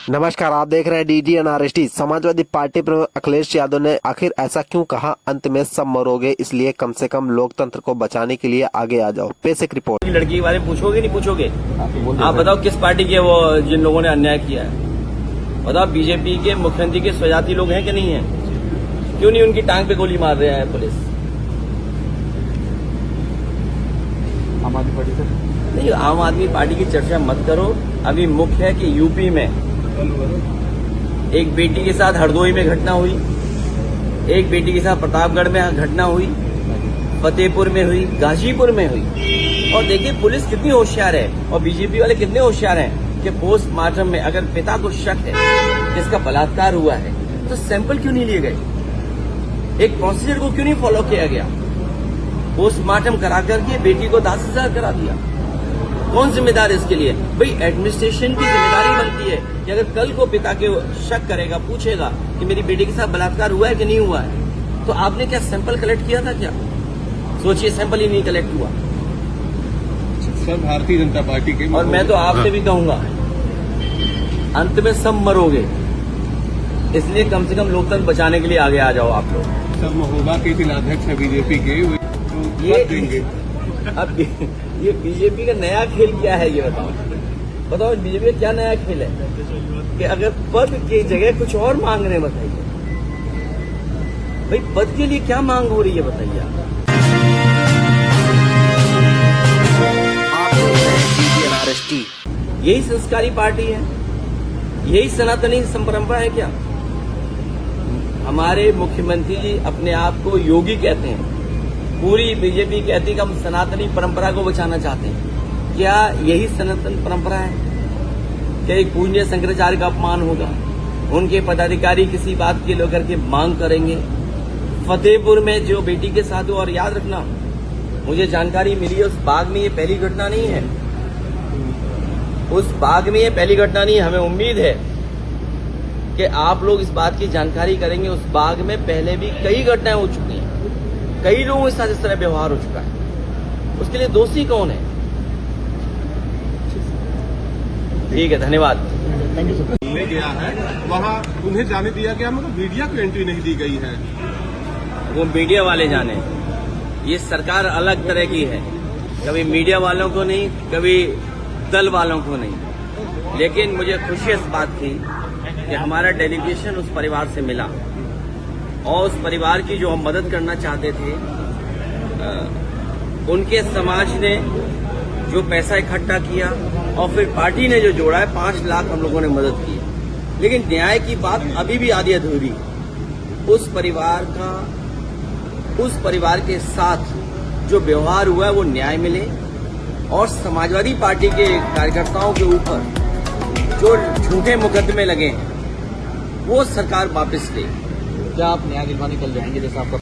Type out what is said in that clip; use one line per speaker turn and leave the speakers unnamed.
नमस्कार, आप देख रहे हैं DDNRST। समाजवादी पार्टी प्रमुख अखिलेश यादव ने आखिर ऐसा क्यों कहा? अंत में सब मरोगे, इसलिए कम से कम लोकतंत्र को बचाने के लिए आगे आ जाओ। Basic report.
लड़की के बारे में पूछोगे नहीं पूछोगे? आप बताओ किस पार्टी के वो जिन लोगों ने अन्याय किया है? बताओ बीजेपी के मुख्यमंत्री के स्वजाति लोग हैं कि नहीं है? क्यों नहीं उनकी टांग पे गोली मार रहे हैं पुलिस?
आम आदमी पार्टी से
नहीं, आम आदमी पार्टी की चर्चा मत करो। अभी मुख्य है कि यूपी में एक बेटी के साथ हरदोई में घटना हुई, एक बेटी के साथ प्रतापगढ़ में घटना हुई, फतेहपुर में हुई, गाजीपुर में हुई। और देखिए पुलिस कितनी होशियार है और बीजेपी वाले कितने होशियार हैं कि पोस्टमार्टम में अगर पिता को शक है कि इसका बलात्कार हुआ है तो सैंपल क्यों नहीं लिए गए? एक प्रोसीजर को क्यों नहीं फॉलो किया गया? पोस्टमार्टम करा करके बेटी को दाह सजा करा दिया। कौन जिम्मेदार है इसके लिए? भाई एडमिनिस्ट्रेशन की जिम्मेदारी बनती है कि अगर कल को पिता के शक करेगा, पूछेगा कि मेरी बेटी के साथ बलात्कार हुआ है कि नहीं हुआ है, तो आपने क्या सैंपल कलेक्ट किया था क्या? सोचिए, सैंपल ही नहीं कलेक्ट हुआ।
सर, भारतीय जनता पार्टी के
और मैं तो आपसे भी कहूंगा, अंत में सब मरोगे, इसलिए कम से कम लोकतंत्र बचाने के लिए आगे आ जाओ आप लोग।
सर, महोबा के जिलाध्यक्ष है बीजेपी के,
ये
देंगे।
अब ये बीजेपी का नया खेल क्या है ये बताओ? बताओ बीजेपी का क्या नया खेल है कि अगर पद की जगह कुछ और मांग रहे हैं? बताइए भाई, पद के लिए क्या मांग हो रही है बताइए आप।
DDNRST।
यही संस्कारी पार्टी है? यही सनातनी परंपरा है क्या? हमारे मुख्यमंत्री जी अपने आप को योगी कहते हैं, पूरी बीजेपी कहती है कि हम सनातनी परंपरा को बचाना चाहते हैं। क्या यही सनातन परंपरा है? क्या एक पूज्य शंकराचार्य का अपमान होगा? उनके पदाधिकारी किसी बात के लेकर के मांग करेंगे? फतेहपुर में जो बेटी के साथ हुआ, और याद रखना मुझे जानकारी मिली है उस बाग में ये पहली घटना नहीं है। उस बाग में ये पहली घटना नहीं है। हमें उम्मीद है कि आप लोग इस बात की जानकारी करेंगे। उस बाग में पहले भी कई घटनाएं हो चुकी हैं, कई लोगों के साथ इस तरह व्यवहार हो चुका है। उसके लिए दोषी कौन है? ठीक है, धन्यवाद।
ले गया है वहाँ उन्हें जाने दिया गया, मतलब मीडिया को एंट्री नहीं दी गई है।
वो मीडिया वाले जाने, ये सरकार अलग तरह की है। कभी मीडिया वालों को नहीं, कभी दल वालों को नहीं। लेकिन मुझे खुशी इस बात की कि हमारा डेलीगेशन उस परिवार से मिला और उस परिवार की जो हम मदद करना चाहते थे, उनके समाज ने जो पैसा इकट्ठा किया और फिर पार्टी ने जो जोड़ा है, 5 लाख हम लोगों ने मदद की। लेकिन न्याय की बात अभी भी आधी अधूरी। उस परिवार के साथ जो व्यवहार हुआ है वो न्याय मिले और समाजवादी पार्टी के कार्यकर्ताओं के ऊपर जो झूठे मुकदमे लगे हैं वो सरकार वापस ले।
क्या आप न्याय दिलवाने कल जाएंगे जैसा आपका